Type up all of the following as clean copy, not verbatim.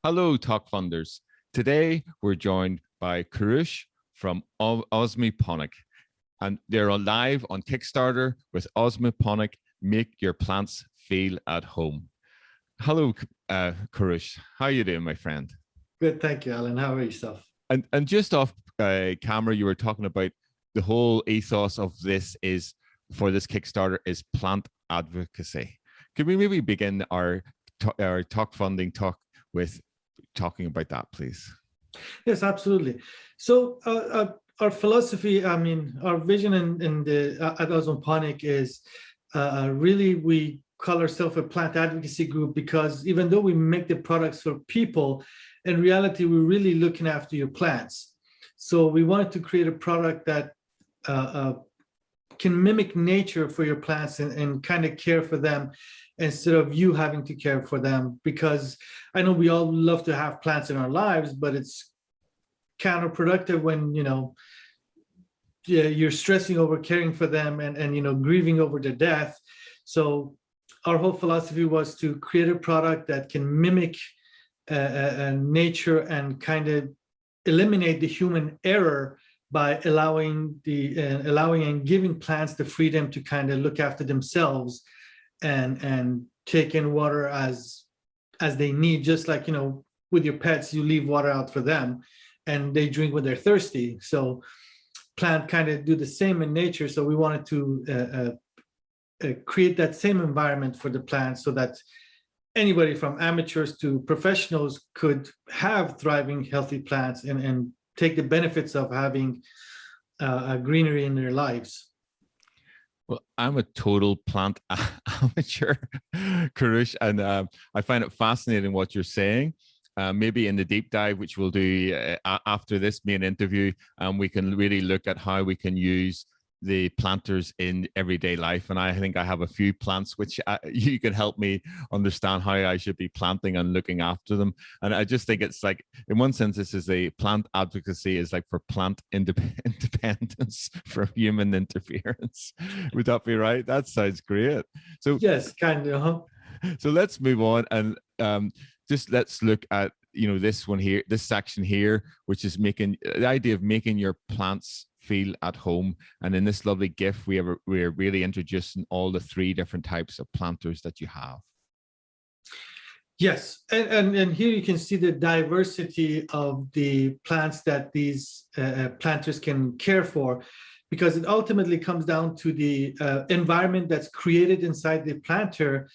Hello, Talk Funders. Today, we're joined by Karush from Osmoponic, and they're live on Kickstarter with Osmoponic, Make Your Plants Feel at Home. Hello, Karush. How are you doing, my friend? Good, thank you, Alan. How are yourself? And just off camera, you were talking about the whole ethos of this is, for this Kickstarter, is plant advocacy. Could we maybe begin our talk funding talk with talking about that, please? Yes, absolutely. So our philosophy, our vision at Osmoponic is really we call ourselves a plant advocacy group, because even though we make the products for people, in reality, we're really looking after your plants. So we wanted to create a product that can mimic nature for your plants and kind of care for them instead of you having to care for them. Because I know we all love to have plants in our lives, but it's counterproductive when, you're stressing over caring for them and grieving over their death. So our whole philosophy was to create a product that can mimic nature and kind of eliminate the human error by allowing and giving plants the freedom to kind of look after themselves and take in water as they need. Just like, with your pets, you leave water out for them and they drink when they're thirsty. So plant kind of do the same in nature. So we wanted to create that same environment for the plants so that anybody from amateurs to professionals could have thriving, healthy plants and take the benefits of having greenery in their lives. Well, I'm a total plant amateur, Karush, and I find it fascinating what you're saying. Maybe in the deep dive, which we'll do after this main interview, we can really look at how we can use the planters in everyday life. And I think I have a few plants which you can help me understand how I should be planting and looking after them. And I just think it's like, in one sense, this is a plant advocacy is like for plant independence from human interference. Would that be right? That sounds great. So yes, kind of. So let's move on and just let's look at this one here, this section here, which is making the idea of making your plants feel at home. And in this lovely gift, we're really introducing all the 3 different types of planters that you have. Yes, and here you can see the diversity of the plants that these planters can care for, because it ultimately comes down to the environment that's created inside the planter.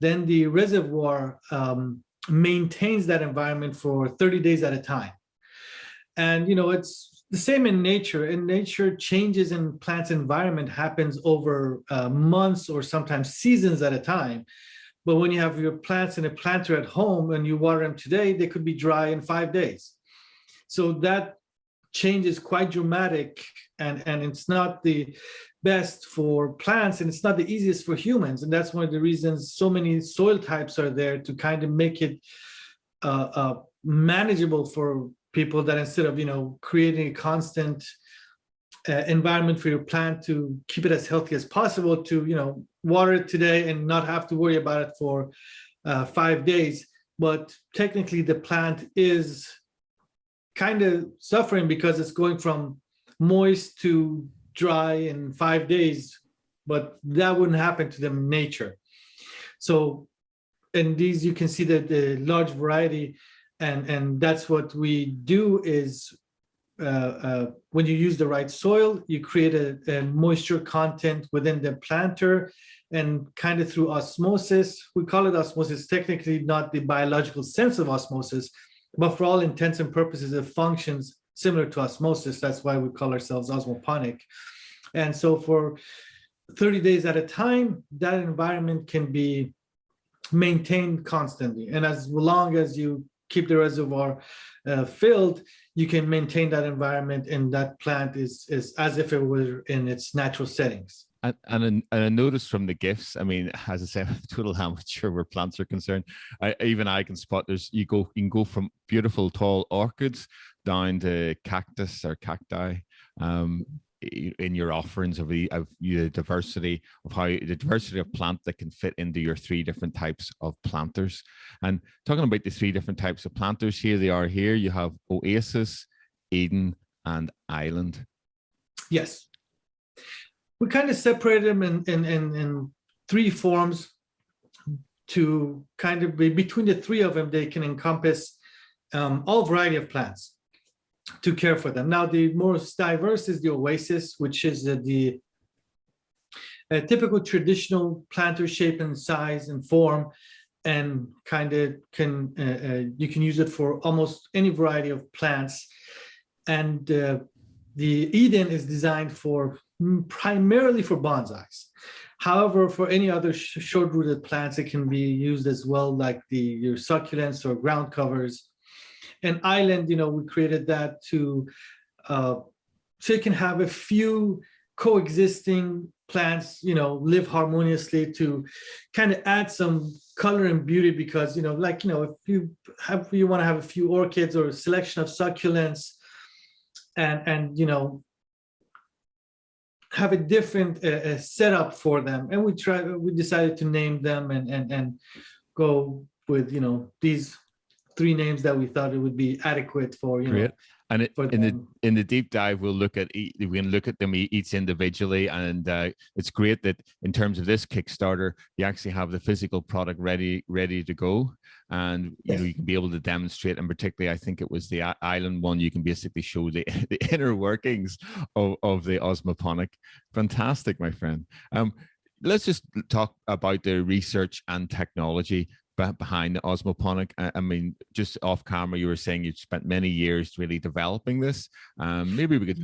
Then the reservoir maintains that environment for 30 days at a time. And it's the same in nature. In nature, changes in plants' environment happens over months or sometimes seasons at a time. But when you have your plants in a planter at home and you water them today, they could be dry in 5 days. So that change is quite dramatic, and it's not the best for plants, and it's not the easiest for humans. And that's one of the reasons so many soil types are there, to kind of make it manageable for people, that instead of creating a constant environment for your plant to keep it as healthy as possible, to water it today and not have to worry about it for 5 days. But technically the plant is kind of suffering because it's going from moist to dry in 5 days, but that wouldn't happen to them in nature. So in these, you can see that the large variety, and that's what we do is when you use the right soil, you create a moisture content within the planter, and kind of through osmosis. We call it osmosis, technically not the biological sense of osmosis, but for all intents and purposes, it functions similar to osmosis. That's why we call ourselves Osmoponic. And so for 30 days at a time, that environment can be maintained constantly. And as long as you keep the reservoir filled, you can maintain that environment, and that plant is as if it were in its natural settings. And I noticed from the gifts, I mean, as I said, I'm a total amateur where plants are concerned. Even I can spot you can go from beautiful tall orchids down to cactus or cacti. in your offerings of the diversity of the diversity of plant that can fit into your 3 different types of planters. And talking about the 3 different types of planters, here they are. Here you have Oasis, Eden, and Island. Yes, we kind of separated them in 3 forms to kind of be between the 3 of them. They can encompass all variety of plants to care for them. Now, the most diverse is the Oasis, which is the typical traditional planter shape and size and form, and kind of you can use it for almost any variety of plants. And the Eden is designed for primarily for bonsais. However, for any other short-rooted plants, it can be used as well, like your succulents or ground covers. And Island, we created that to so it can have a few coexisting plants, live harmoniously, to kind of add some color and beauty, because if you want to have a few orchids or a selection of succulents, and have a different setup for them, and we decided to name them and go with these 3 names that we thought it would be adequate for Great. And in the deep dive, we'll look at we can look at them each individually, and it's great that in terms of this Kickstarter, you actually have the physical product ready to go, and you can be able to demonstrate. And particularly, I think it was the Island one. You can basically show the inner workings of the Osmoponic. Fantastic, my friend. Let's just talk about the research and technology behind the Osmoponic. I mean, just off camera, you were saying you spent many years really developing this. Maybe we could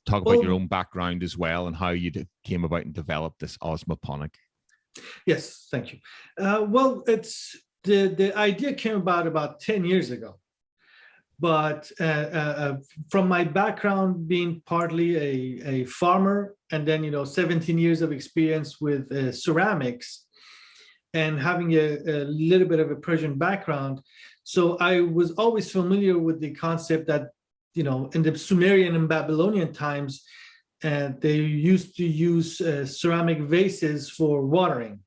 talk about your own background as well, and how you came about and developed this Osmoponic. Yes, thank you. Well, it's the idea came about 10 years ago, but from my background being partly a farmer, and then 17 years of experience with ceramics, and having a little bit of a Persian background. So I was always familiar with the concept that, in the Sumerian and Babylonian times, they used to use ceramic vases for watering.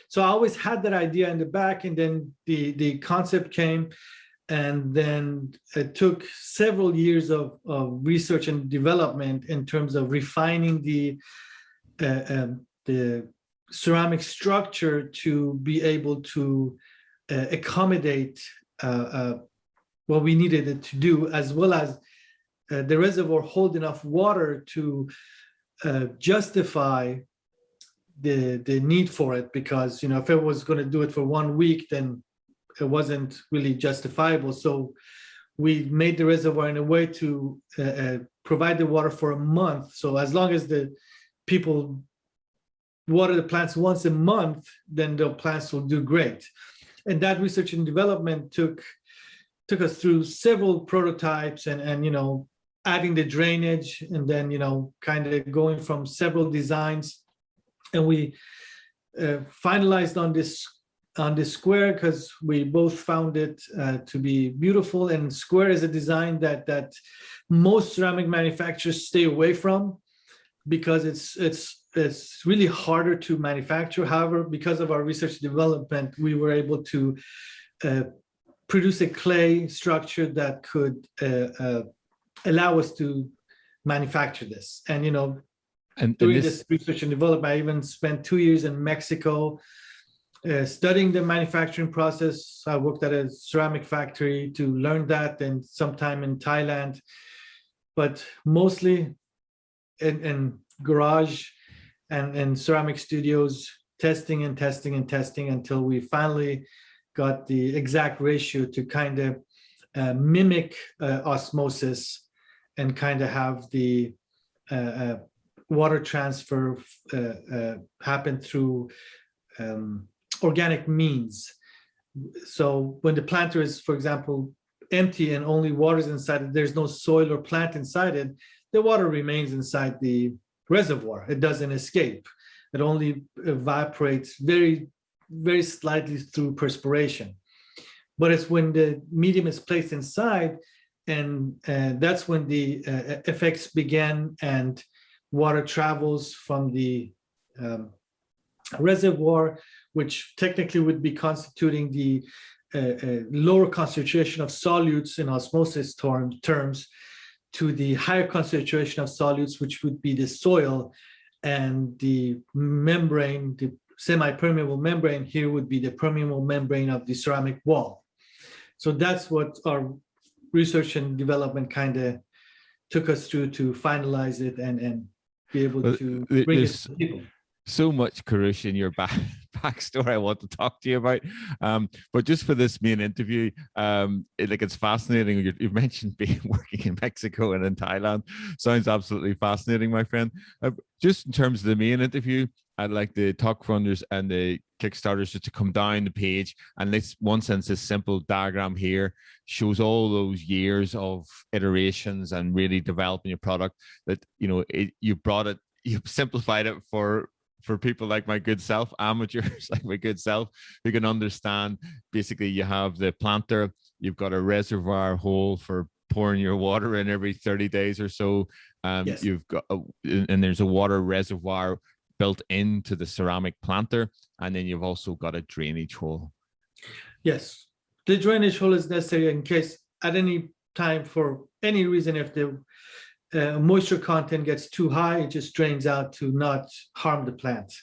So I always had that idea in the back, and then the concept came, and then it took several years of research and development in terms of refining the ceramic structure to be able to accommodate what we needed it to do, as well as the reservoir hold enough water to justify the need for it. Because if it was going to do it for 1 week, then it wasn't really justifiable. So we made the reservoir in a way to provide the water for a month. So as long as the people water the plants once a month, then the plants will do great. And that research and development took us through several prototypes, and adding the drainage, and then kind of going from several designs, and we finalized on this square, because we both found it to be beautiful. And square is a design that most ceramic manufacturers stay away from, because it's really harder to manufacture. However, because of our research development, we were able to produce a clay structure that could allow us to manufacture this. And during this research and development, I even spent 2 years in Mexico studying the manufacturing process. I worked at a ceramic factory to learn that, and sometime in Thailand, but mostly in garage and ceramic studios, testing until we finally got the exact ratio to kind of mimic osmosis, and kind of have the water transfer happen through organic means. So when the planter is, for example, empty and only water is inside it, there's no soil or plant inside it, the water remains inside the reservoir. It doesn't escape. It only evaporates very, very slightly through perspiration. But it's when the medium is placed inside, and that's when the effects begin, and water travels from the reservoir, which technically would be constituting the lower concentration of solutes in osmosis terms to the higher concentration of solutes, which would be the soil, and the membrane, the semi-permeable membrane here would be the permeable membrane of the ceramic wall. So that's what our research and development kind of took us through to finalize it and be able to bring it to people. So much, Karush, in your backstory I want to talk to you about. But just for this main interview, it's fascinating. You've mentioned working in Mexico and in Thailand. Sounds absolutely fascinating, my friend. Just in terms of the main interview, I'd like the talk funders and the Kickstarters just to come down the page. And this, one sense, this simple diagram here shows all those years of iterations and really developing your product. That you've simplified it for people like my good self, amateurs like my good self, who can understand. Basically, you have the planter, you've got a reservoir hole for pouring your water in every 30 days or so. Yes. You've got, and there's a water reservoir built into the ceramic planter, and then you've also got a drainage hole. Yes, the drainage hole is necessary in case at any time, for any reason, if the moisture content gets too high, it just drains out to not harm the plant.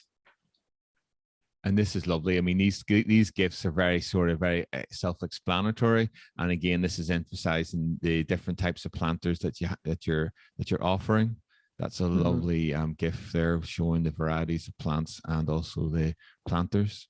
And this is lovely. I mean, these gifts are very self-explanatory. And again, this is emphasizing the different types of planters that you're offering. That's a lovely gift there, showing the varieties of plants and also the planters.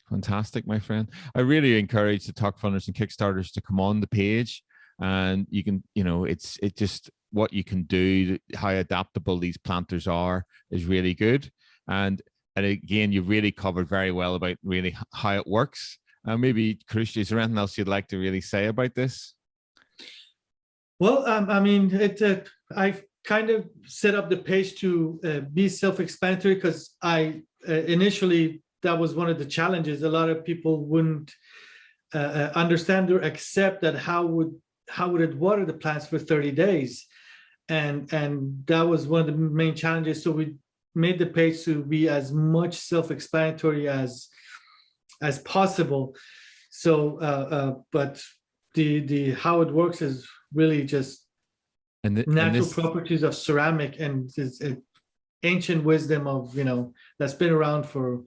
Fantastic, my friend. I really encourage the talk funders and Kickstarters to come on the page, and you can, it's just what you can do, how adaptable these planters are is really good. And again, you've really covered very well about really how it works. Maybe, Karush, is there anything else you'd like to really say about this? Well, I mean, I've kind of set up the page to be self-explanatory, because initially that was one of the challenges. A lot of people wouldn't understand or accept that how would it water the plants for 30 days, and that was one of the main challenges. So we made the page to be as much self-explanatory as possible. So but the how it works is really just natural properties of ceramic, and it's ancient wisdom of that's been around for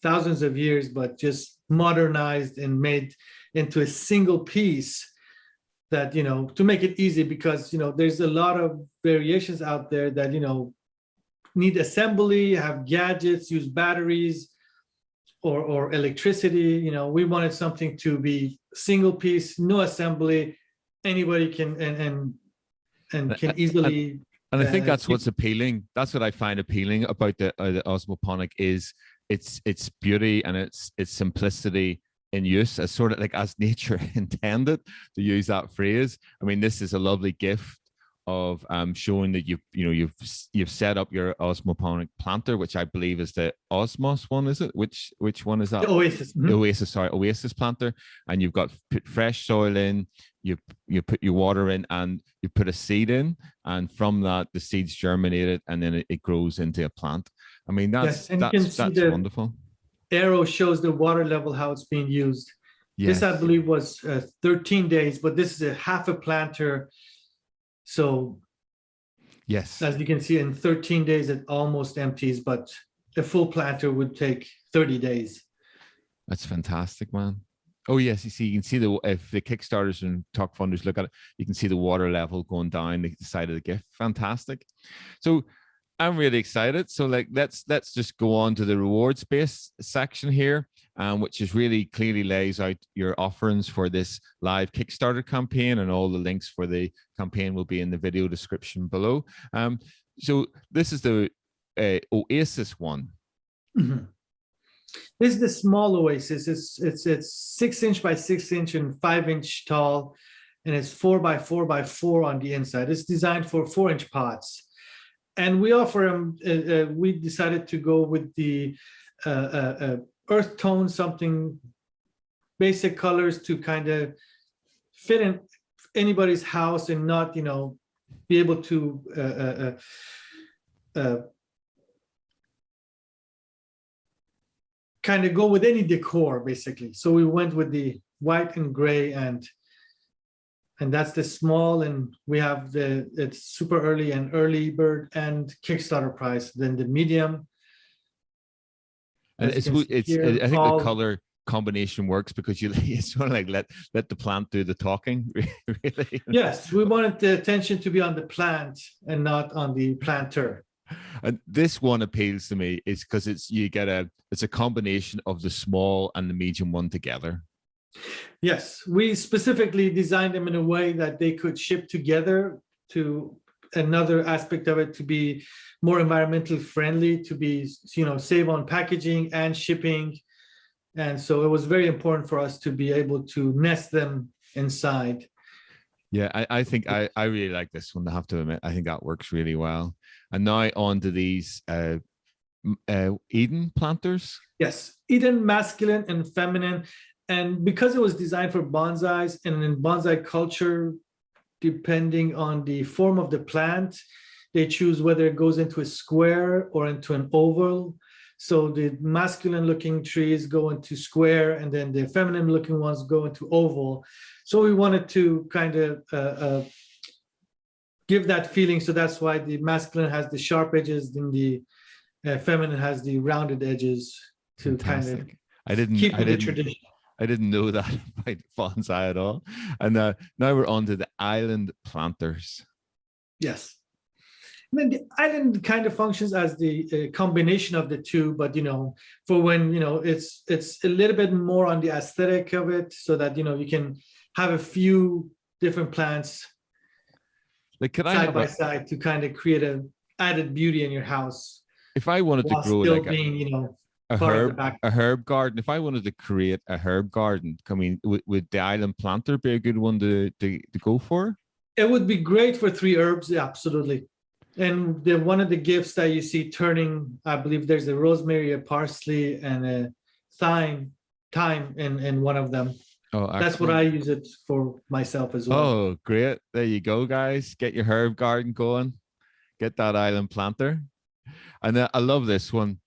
thousands of years, but just modernized and made into a single piece that to make it easy, because there's a lot of variations out there that need assembly, have gadgets, use batteries or electricity. We wanted something to be single piece, no assembly, anybody can and can easily. And I think that's what's appealing. That's what I find appealing about the Osmoponic is its beauty and its simplicity in use, as sort of like as nature intended, to use that phrase. I mean, this is a lovely gift of showing that you've set up your Osmoponic planter, which I believe is the Osmos one, is it? Which one is that? The Oasis. The Oasis, sorry, Oasis planter. And you've got put fresh soil in, you put your water in, and you put a seed in, and from that the seeds germinated, and then it grows into a plant. I mean, that's wonderful. Arrow shows the water level, how it's being used. Yes. This, I believe, was 13 days, but this is a half a planter. So yes, as you can see, in 13 days, it almost empties, but a full planter would take 30 days. That's fantastic, man. Oh yes, you can see if the Kickstarters and talk funders look at it, you can see the water level going down the side of the gift. Fantastic. So I'm really excited. So let's just go on to the reward space section here, which is really clearly lays out your offerings for this live Kickstarter campaign, and all the links for the campaign will be in the video description below. So this is the Oasis one. Mm-hmm. This is the small Oasis. It's 6 inch by 6 inch and 5 inch tall, and it's 4 by 4 by 4 on the inside. It's designed for 4-inch pots. And we offer them, we decided to go with the earth tone, something basic colors to kind of fit in anybody's house and not, be able to kind of go with any decor, basically. So we went with the white and gray, and that's the small, and we have it's super early and early bird and Kickstarter price. Then the medium. And I think the color combination works because you sort of like let the plant do the talking, really. Yes, we wanted the attention to be on the plant and not on the planter. And this one appeals to me is because it's a combination of the small and the medium one together. Yes, we specifically designed them in a way that they could ship together. To another aspect of it, to be more environmentally friendly, to be, save on packaging and shipping. And so it was very important for us to be able to nest them inside. Yeah, I think I really like this one, I have to admit. I think that works really well. And now on to these Eden planters. Yes, Eden, masculine and feminine. And because it was designed for bonsais, and in bonsai culture, depending on the form of the plant, they choose whether it goes into a square or into an oval. So the masculine looking trees go into square, and then the feminine looking ones go into oval. So we wanted to kind of give that feeling. So that's why the masculine has the sharp edges, and the feminine has the rounded edges to Fantastic. kind of keep the tradition. I didn't know that about bonsai at all. And now we're on to the island planters. Yes. I mean, the island kind of functions as the combination of the two, but, for when, it's a little bit more on the aesthetic of it, so that, you can have a few different plants like, side by side to kind of create an added beauty in your house. If I wanted to grow still like being, a herb garden, if I wanted to create a herb garden, would the island planter be a good one to go for? It would be great for 3 herbs, yeah, absolutely. And one of the gifts that you see turning, I believe there's a rosemary, a parsley, and a thyme in one of them. Oh, that's what I use it for myself as well. Oh, great. There you go, guys. Get your herb garden going. Get that island planter. And I love this one,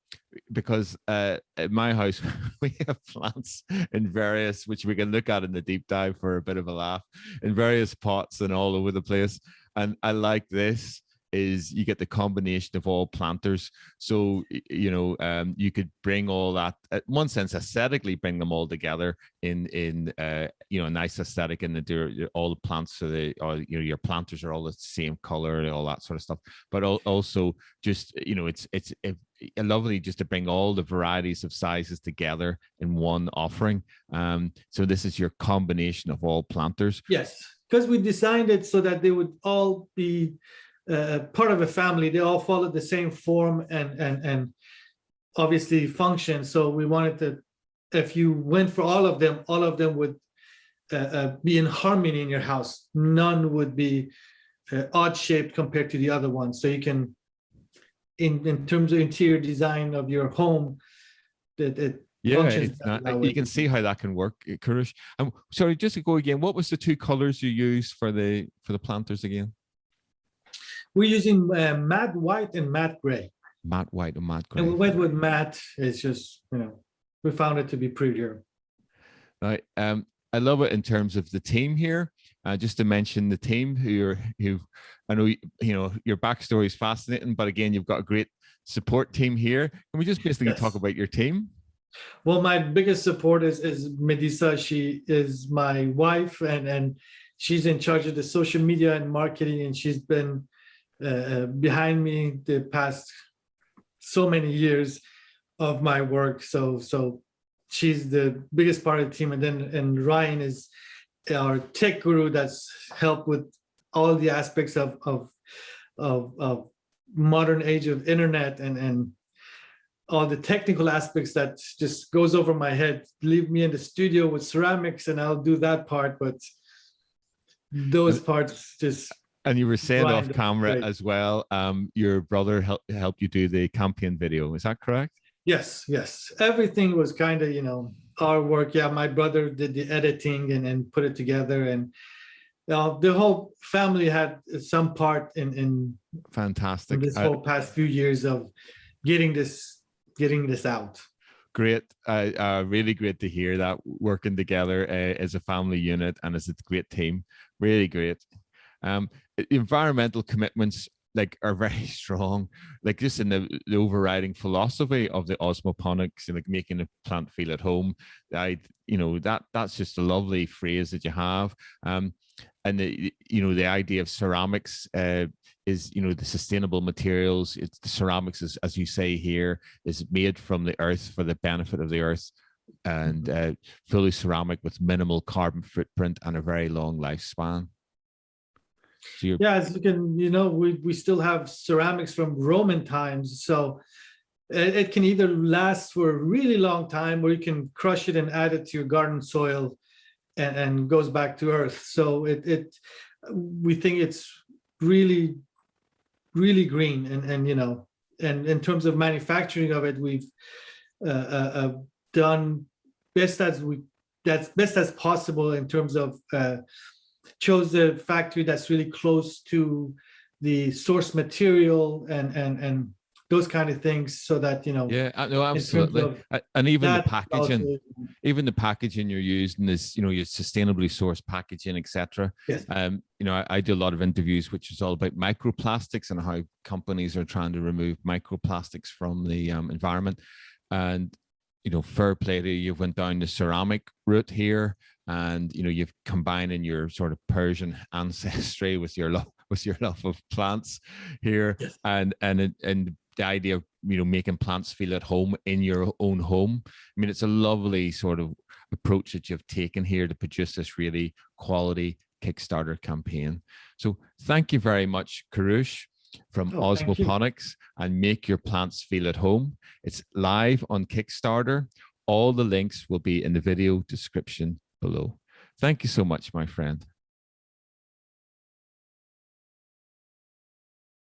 because at my house we have plants in various, which we can look at in the deep dive for a bit of a laugh, in various pots and all over the place. And I like this is you get the combination of all planters. So, you could bring all that, in one sense, aesthetically bring them all together in a nice aesthetic, and all the plants, so your planters are all the same color, all that sort of stuff. But also just, it's lovely just to bring all the varieties of sizes together in one offering. So this is your combination of all planters. Yes, because we designed it so that they would all be part of a family. They all follow the same form and obviously function. So we wanted to, if you went for all of them would be in harmony in your house. None would be odd shaped compared to the other ones. So you can, in terms of interior design of your home, you can see how that can work, Kurush. Sorry, just to go again, what was the 2 colors you used for the planters again? We're using matte white and matte gray. Matte white and matte gray. And we went with matte. It's just, we found it to be prettier. Right. I love it in terms of the team here. Just to mention the team who I know, your backstory is fascinating, but again, you've got a great support team here. Can we just basically talk about your team? Well, my biggest support is Medisa. She is my wife, and she's in charge of the social media and marketing, and she's been behind me the past so many years of my work. So she's the biggest part of the team. And Ryan is our tech guru that's helped with all the aspects of modern age of internet and all the technical aspects that just goes over my head. Leave me in the studio with ceramics and I'll do that part, but those parts just. And you were saying off camera as well, your brother helped you do the campaign video. Is that correct? Yes. Everything was kind of, our work. Yeah, my brother did the editing and put it together. And the whole family had some part in Fantastic. this whole past few years of getting this out. Great. Really great to hear that, working together as a family unit and as a great team. Really great. Environmental commitments like are very strong, like just in the overriding philosophy of the osmoponics and like making the plant feel at home. That's just a lovely phrase that you have. And the idea of ceramics is the sustainable materials. It's the ceramics is, as you say here, is made from the earth for the benefit of the earth, and fully ceramic with minimal carbon footprint and a very long lifespan. So yeah, as you can, we still have ceramics from Roman times, so it can either last for a really long time, or you can crush it and add it to your garden soil, and goes back to earth. So we think it's really, really green, and in terms of manufacturing of it, we've done best as possible in terms of chose the factory that's really close to the source material and those kind of things, so that yeah, no, absolutely. And even the packaging, you're using is your sustainably sourced packaging, etc. Yes. I do a lot of interviews which is all about microplastics and how companies are trying to remove microplastics from the environment. And fair play to you, you've went down the ceramic route here, and you've combined in your sort of Persian ancestry with your love of plants here. Yes. and the idea of making plants feel at home in your own home. I mean, it's a lovely sort of approach that you've taken here to produce this really quality Kickstarter campaign. So thank you very much, Karush, from Osmoponics and Make Your Plants Feel at Home. It's live on Kickstarter. All the links will be in the video description below. Thank you so much, my friend.